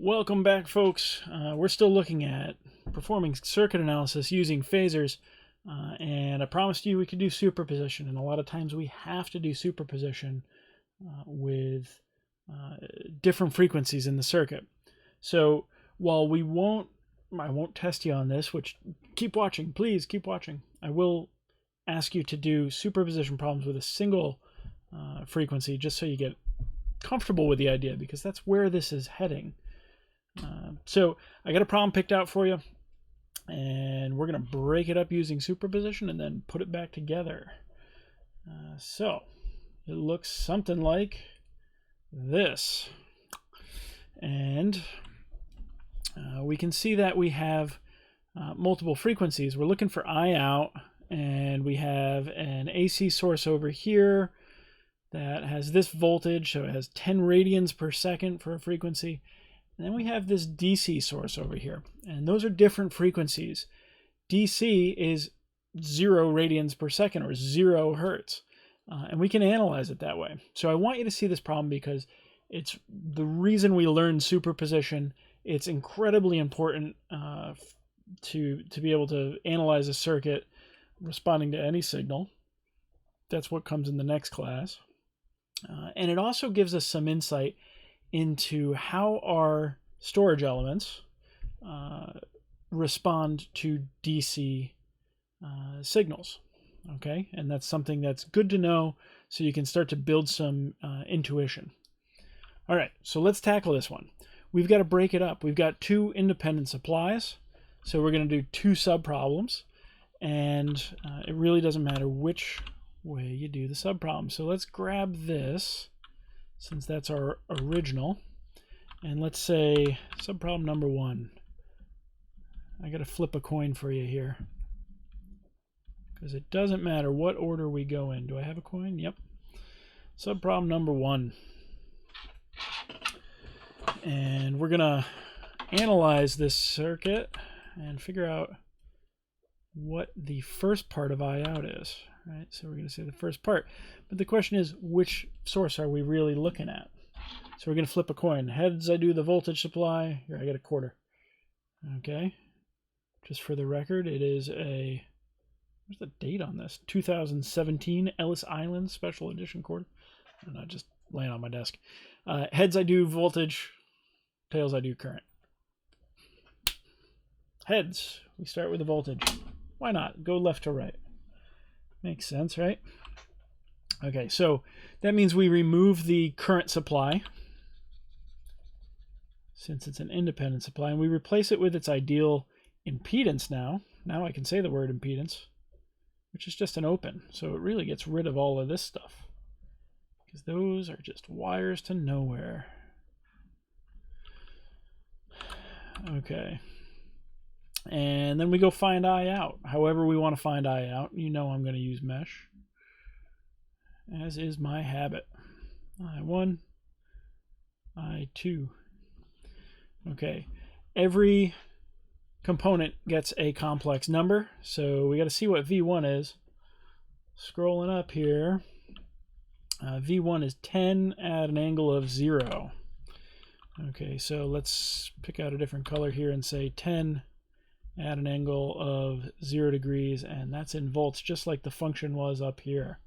Welcome back, folks. We're still looking at performing circuit analysis using phasors, and I promised you we could do superposition, and a lot of times we have to do superposition with different frequencies in the circuit. So while I won't test you on this, which keep watching, please keep watching. I will ask you to do superposition problems with a single frequency just so you get comfortable with the idea, because that's where this is heading. So I got a problem picked out for you, and we're going to break it up using superposition and then put it back together. So it looks something like this. And we can see that we have multiple frequencies. We're looking for I out, and we have an AC source over here that has this voltage, so it has 10 radians per second for a frequency. And then we have this DC source over here, and those are different frequencies. DC is 0 radians per second, or 0 hertz, and we can analyze it that way. So I want you to see this problem because it's the reason we learn superposition. It's incredibly important to be able to analyze a circuit responding to any signal. That's what comes in the next class. And it also gives us some insight into how our storage elements respond to DC signals. Okay, and that's something that's good to know, so you can start to build some intuition. All right, so let's tackle this one. We've got to break it up. We've got two independent supplies, so we're going to do two subproblems, and it really doesn't matter which way you do the subproblem. So let's grab this, since that's our original, and let's say subproblem number 1. I gotta flip a coin for you here, because it doesn't matter what order we go in. Do I have a coin? Yep. Subproblem number 1. And we're gonna analyze this circuit and figure out what the first part of I out is. Right, so we're going to say the first part, but the question is, which source are we really looking at? So we're going to flip a coin. Heads, I do the voltage supply. Here, I get a quarter. Okay, just for the record, it is a, where's the date on this? 2017 Ellis Island Special Edition quarter. I'm not just laying on my desk. Heads, I do voltage. Tails, I do current. Heads, we start with the voltage. Why not? Go left to right. Makes sense, right? Okay, so that means we remove the current supply, since it's an independent supply, and we replace it with its ideal impedance now. Now I can say the word impedance, which is just an open. So it really gets rid of all of this stuff, because those are just wires to nowhere. Okay. And then we go find I out. However we want to find I out. You know I'm going to use mesh, as is my habit. I1, I2. Okay. Every component gets a complex number, so we got to see what V1 is. Scrolling up here, V1 is 10 at an angle of 0. Okay, so let's pick out a different color here and say 10 at an angle of 0 degrees, and that's in volts, just like the function was up here.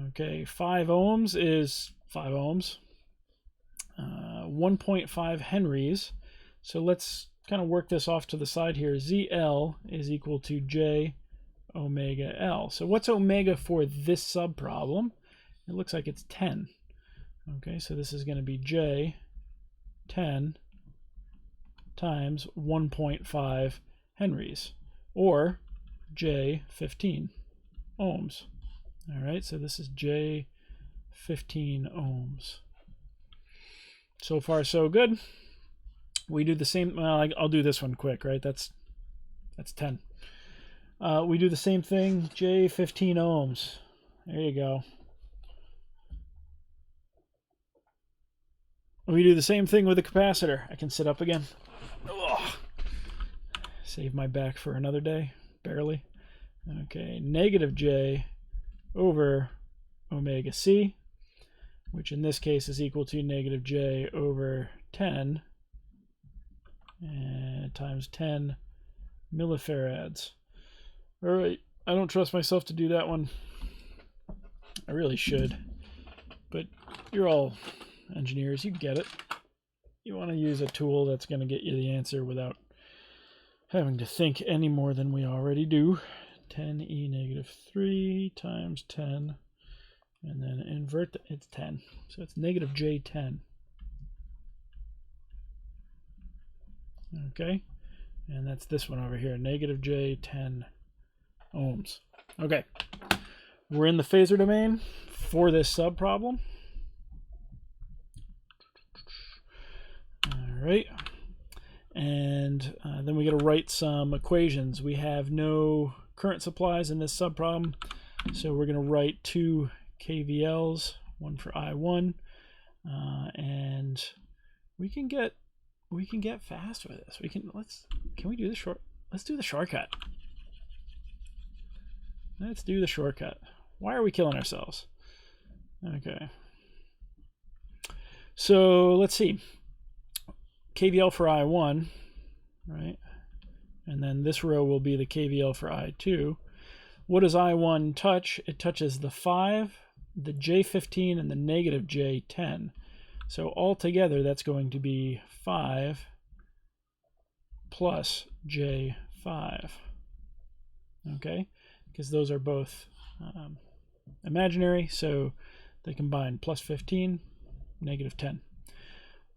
Okay, 5 ohms is 5 ohms, 1.5 henries. So let's kind of work this off to the side here. ZL is equal to J omega L. So what's omega for this subproblem? It looks like it's 10. Okay, so this is going to be J 10 times 1.5 henries, or J 15 ohms. All right, so this is J 15 ohms. So far, so good. We do the same. Well, I'll do this one quick, right? That's 10. We do the same thing. J 15 ohms. There you go. We do the same thing with the capacitor. I can sit up again. Ugh. Save my back for another day, barely. Okay, negative J over omega C, which in this case is equal to negative J over 10 and times 10 millifarads. All right, I don't trust myself to do that one. I really should, but you're all engineers, you get it. You want to use a tool that's going to get you the answer without having to think any more than we already do. 10e negative 3 times 10, and then invert it's 10, so it's negative j10. Okay, and that's this one over here, negative j10 ohms. Okay, we're in the phasor domain for this subproblem. All right, and then we got to write some equations. We have no current supplies in this subproblem, so we're going to write two KVLs, one for I1, and we can get fast with this. Can we do the short? Let's do the shortcut. Let's do the shortcut. Why are we killing ourselves? Okay. So let's see. KVL for I1, right? And then this row will be the KVL for I2. What does I1 touch? It touches the 5, the J15, and the negative J10. So altogether, that's going to be 5 plus J5. Okay? Because those are both imaginary, so they combine plus 15, negative 10.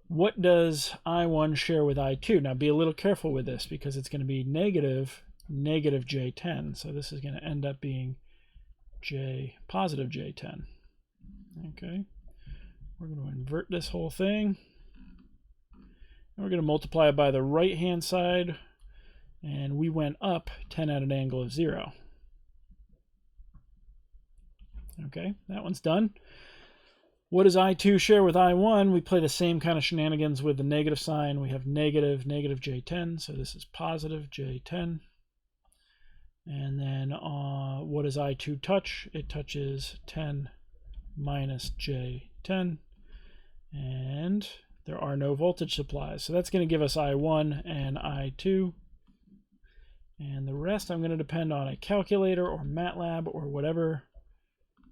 What does I1 share with I2? Now be a little careful with this because it's going to be negative J10. So this is going to end up being positive J10. Okay. We're going to invert this whole thing. And we're going to multiply it by the right-hand side. And we went up 10 at an angle of 0. Okay, that one's done. What does I2 share with I1? We play the same kind of shenanigans with the negative sign. We have negative J10, so this is positive J10. And then what does I2 touch? It touches 10 minus J10. And there are no voltage supplies. So that's going to give us I1 and I2. And the rest I'm going to depend on a calculator or MATLAB or whatever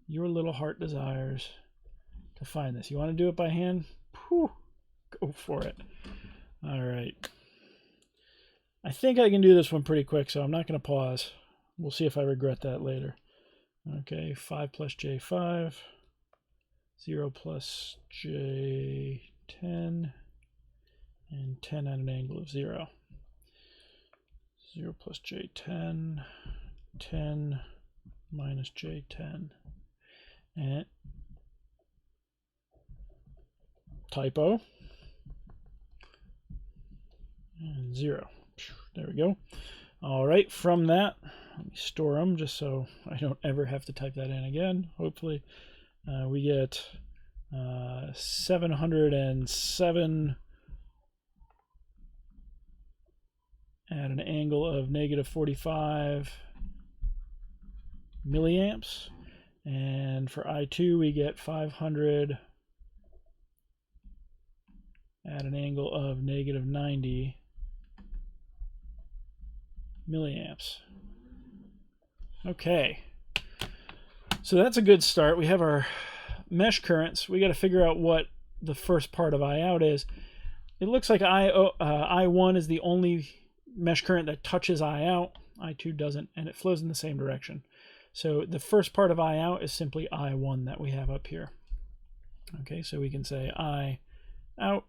your little heart desires to find this. You want to do it by hand? Whew, go for it. All right. I think I can do this one pretty quick, so I'm not going to pause. We'll see if I regret that later. Okay, 5 plus J5, 0 plus J10, and 10 at an angle of 0. 0 plus J10, 10 minus J10, and typo, and 0. There we go. All right, from that, let me store them just so I don't ever have to type that in again. Hopefully, we get 707 at an angle of negative 45 milliamps. And for I2, we get 500 at an angle of negative 90 milliamps. Okay, so that's a good start. We have our mesh currents. We got to figure out what the first part of I out is. It looks like I1 is the only mesh current that touches I out. I2 doesn't, and it flows in the same direction. So the first part of I out is simply I1 that we have up here. Okay, so we can say I out.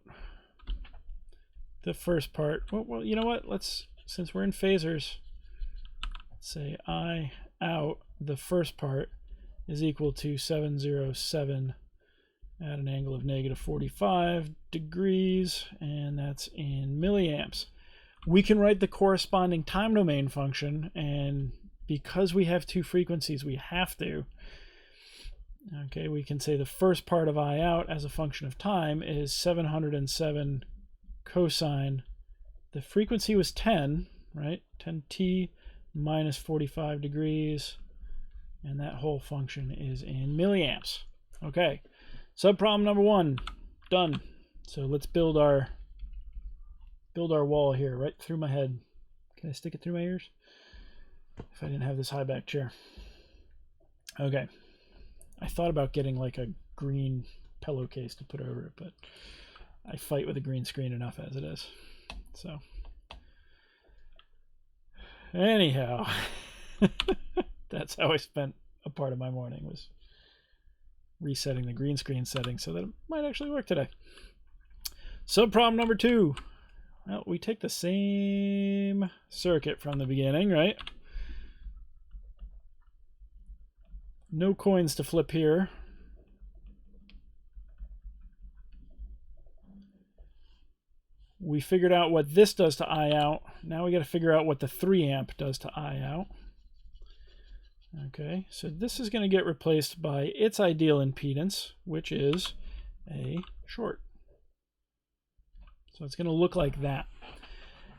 The first part, well, you know what? Since we're in phasors, let's say I out, the first part is equal to 707 at an angle of negative 45 degrees, and that's in milliamps. We can write the corresponding time domain function, and because we have two frequencies, we have to. Okay, we can say the first part of I out as a function of time is 707 cosine. The frequency was 10, right? 10t minus 45 degrees, and that whole function is in milliamps. Okay, subproblem number 1, done. So let's build our build our wall here right through my head. Can I stick it through my ears? If I didn't have this high back chair. Okay. I thought about getting like a green pillowcase to put over it, but I fight with a green screen enough as it is. So anyhow, that's how I spent a part of my morning, was resetting the green screen settings so that it might actually work today. Subproblem number 2. Well, we take the same circuit from the beginning, right? No coins to flip here. We figured out what this does to I out. Now we got to figure out what the 3 amp does to I out. Okay, so this is going to get replaced by its ideal impedance, which is a short. So it's going to look like that.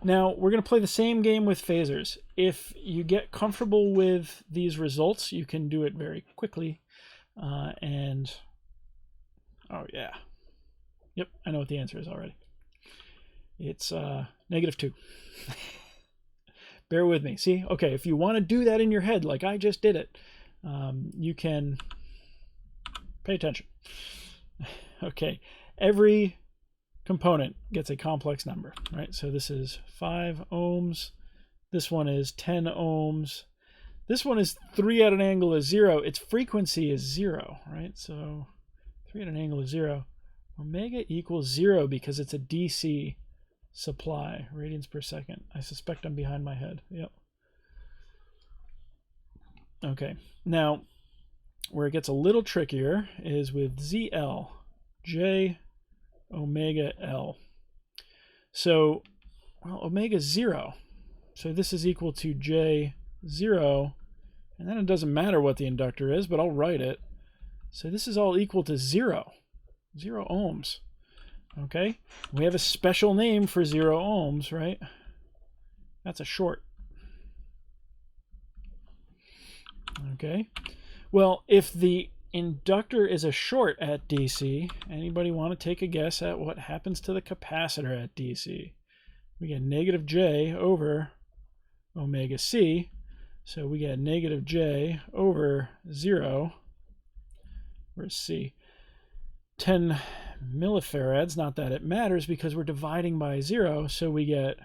Now we're going to play the same game with phasors. If you get comfortable with these results, you can do it very quickly. Oh yeah. Yep, I know what the answer is already. It's -2. Bear with me. See? Okay, if you want to do that in your head like I just did it, you can pay attention. Okay, every component gets a complex number, right? So this is 5 ohms. This one is 10 ohms. This one is 3 at an angle of 0. Its frequency is 0, right? So 3 at an angle of 0. Omega equals 0 because it's a DC supply, radians per second. I suspect I'm behind my head. Yep. Okay. Now, where it gets a little trickier is with ZL, J omega L. So, well, omega is 0. So this is equal to J0. And then it doesn't matter what the inductor is, but I'll write it. So this is all equal to 0. 0 ohms. Okay, we have a special name for 0 ohms, right? That's a short. Okay, well, if the inductor is a short at DC, anybody want to take a guess at what happens to the capacitor at DC? We get -J over omega C, so we get -J over 0, where's C? 10 millifarads, not that it matters because we're dividing by 0, so we get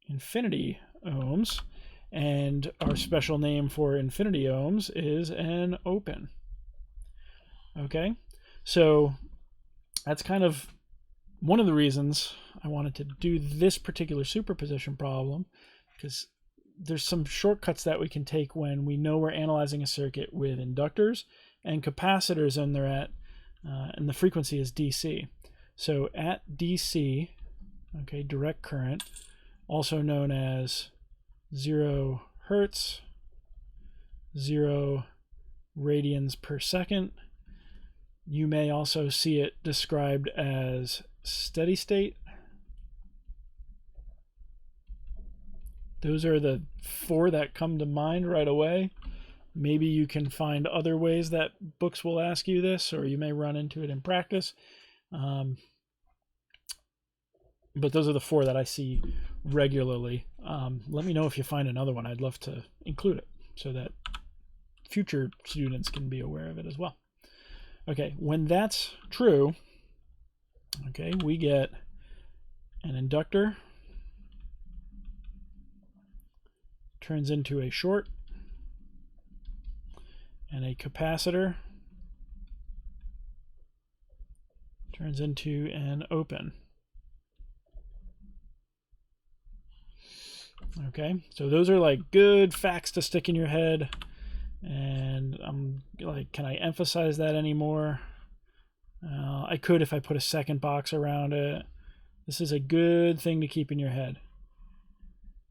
infinity ohms, and our special name for infinity ohms is an open. Okay, so that's kind of one of the reasons I wanted to do this particular superposition problem, because there's some shortcuts that we can take when we know we're analyzing a circuit with inductors and capacitors, and they're at and the frequency is DC. So at DC, okay, direct current, also known as 0 hertz, 0 radians per second. You may also see it described as steady state. Those are the 4 that come to mind right away. Maybe you can find other ways that books will ask you this, or you may run into it in practice. But those are the 4 that I see regularly. Let me know if you find another one. I'd love to include it so that future students can be aware of it as well. Okay, when that's true, okay, we get an inductor turns into a short, and a capacitor turns into an open. Okay, so those are like good facts to stick in your head, and I'm like, can I emphasize that anymore? I could if I put a second box around it. This is a good thing to keep in your head,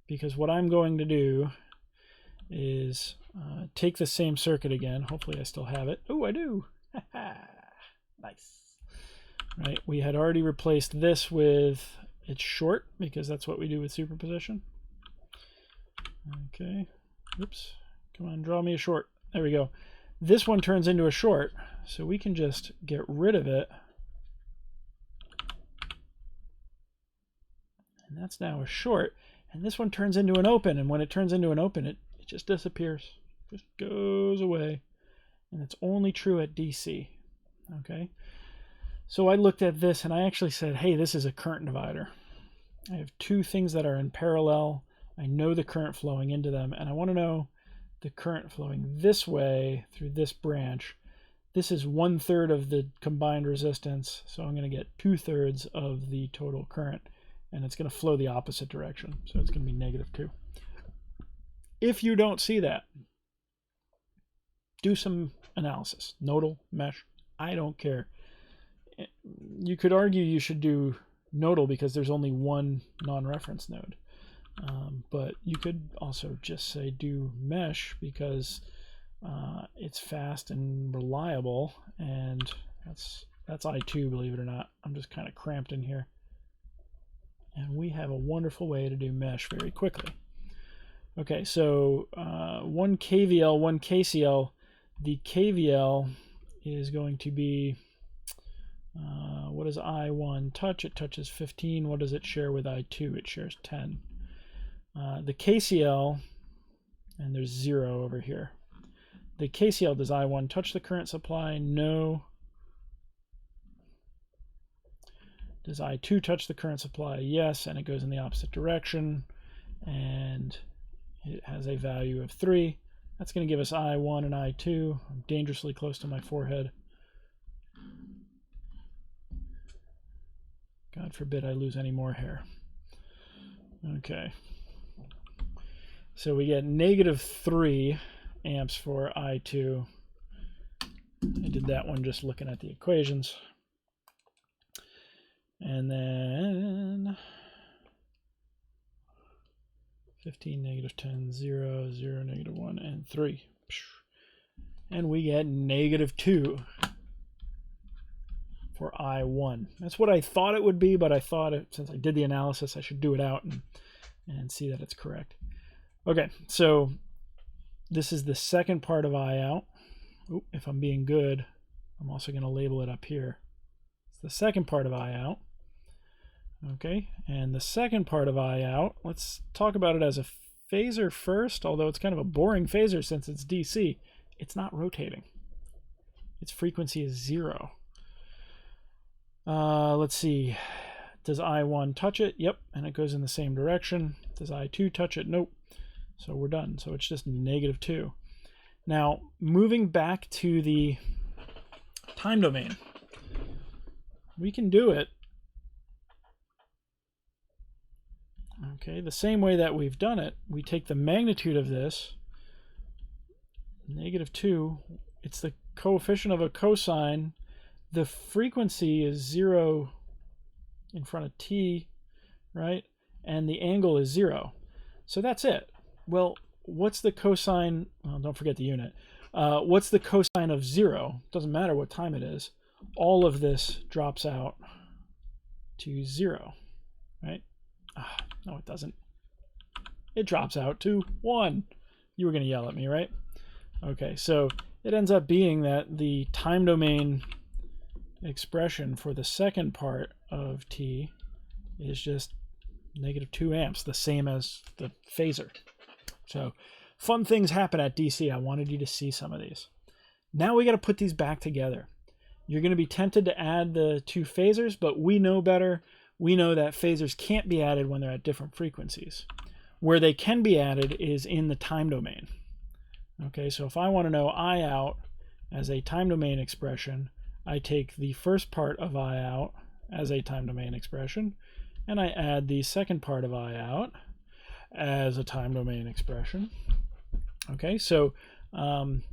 because what I'm going to do is take the same circuit again. Hopefully I still have it. Oh, I do. Nice. Right, we had already replaced this with its short, because that's what we do with superposition. Okay, oops, come on, draw me a short. There we go. This one turns into a short, so we can just get rid of it. and that's now a short, and this one turns into an open, and when it turns into an open, it just disappears, just goes away, and it's only true at DC. Okay, so I looked at this and I actually said, hey, this is a current divider. I have two things that are in parallel. I know the current flowing into them, and I want to know the current flowing this way through this branch. This is 1/3 of the combined resistance, so I'm going to get 2/3 of the total current, and it's going to flow the opposite direction, so it's going to be -2. If you don't see that, do some analysis. Nodal, mesh, I don't care. You could argue you should do nodal because there's only one non-reference node. But you could also just say do mesh because it's fast and reliable, and that's I2, believe it or not. I'm just kind of cramped in here. And we have a wonderful way to do mesh very quickly. Okay, so 1 KVL, 1 KCL. The KVL is going to be, what does I1 touch? It touches 15. What does it share with I2? It shares 10. The KCL, and there's 0 over here. The KCL, does I1 touch the current supply? No. Does I2 touch the current supply? Yes, and it goes in the opposite direction, and it has a value of 3. That's going to give us I1 and I2. I'm dangerously close to my forehead. God forbid I lose any more hair. Okay. So we get -3 amps for I2. I did that one just looking at the equations. And then 15, -10, 0, 0, -1, and 3. And we get -2 for I1. That's what I thought it would be, but I thought since I did the analysis, I should do it out and see that it's correct. Okay, so this is the second part of I out. Oop, if I'm being good, I'm also going to label it up here. It's the second part of I out. Okay, and the second part of I out, let's talk about it as a phasor first, although it's kind of a boring phasor since it's DC. It's not rotating. Its frequency is 0. Let's see. Does I1 touch it? Yep, and it goes in the same direction. Does I2 touch it? Nope. So we're done. So it's just -2. Now, moving back to the time domain, we can do it, okay, the same way that we've done it. We take the magnitude of this, -2, it's the coefficient of a cosine. The frequency is 0 in front of t, right? And the angle is 0. So that's it. Well, what's the cosine? Well, don't forget the unit. What's the cosine of 0? Doesn't matter what time it is. All of this drops out to 0, right? No, it doesn't. It drops out to 1. You were going to yell at me, right? Okay, so it ends up being that the time domain expression for the second part of t is just -2 amps, the same as the phasor. So fun things happen at DC. I wanted you to see some of these. Now we got to put these back together. You're going to be tempted to add the two phasors, but we know better. We know that phasors can't be added when they're at different frequencies. Where they can be added is in the time domain. Okay, so if I want to know I out as a time domain expression, I take the first part of I out as a time domain expression, and I add the second part of I out as a time domain expression. Okay, so I'm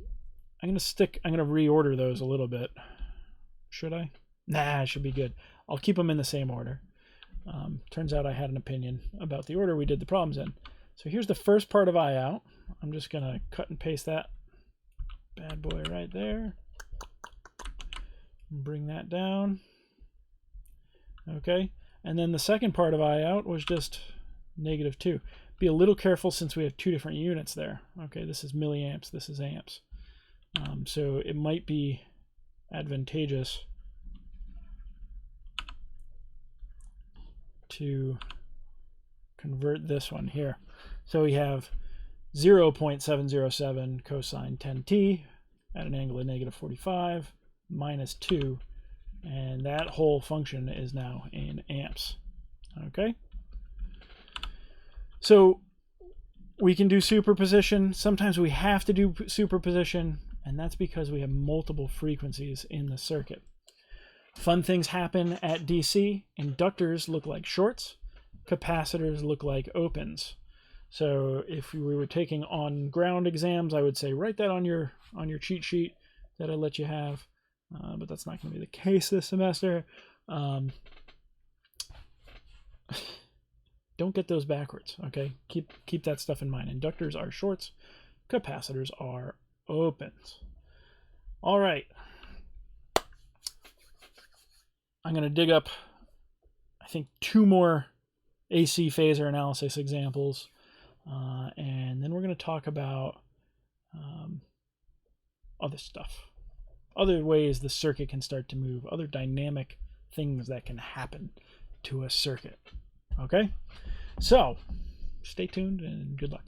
going to reorder those a little bit. Should I? Nah, it should be good. I'll keep them in the same order. Turns out I had an opinion about the order we did the problems in. So here's the first part of I out. I'm just going to cut and paste that bad boy right there. Bring that down. Okay, and then the second part of I out was just -2. Be a little careful since we have two different units there. Okay, this is milliamps, this is amps. So it might be advantageous to convert this one here. So we have 0.707 cosine 10t at an angle of -45 minus 2, and that whole function is now in amps. Okay? So we can do superposition. Sometimes we have to do superposition, and that's because we have multiple frequencies in the circuit. Fun things happen at DC. Inductors look like shorts. Capacitors look like opens. So if we were taking on ground exams, I would say write that on your cheat sheet that I let you have. But that's not going to be the case this semester. Don't get those backwards, okay? Keep that stuff in mind. Inductors are shorts. Capacitors are opens. All right. I'm going to dig up, I think, 2 more AC phasor analysis examples, and then we're going to talk about other stuff, other ways the circuit can start to move, other dynamic things that can happen to a circuit. Okay? So, stay tuned and good luck.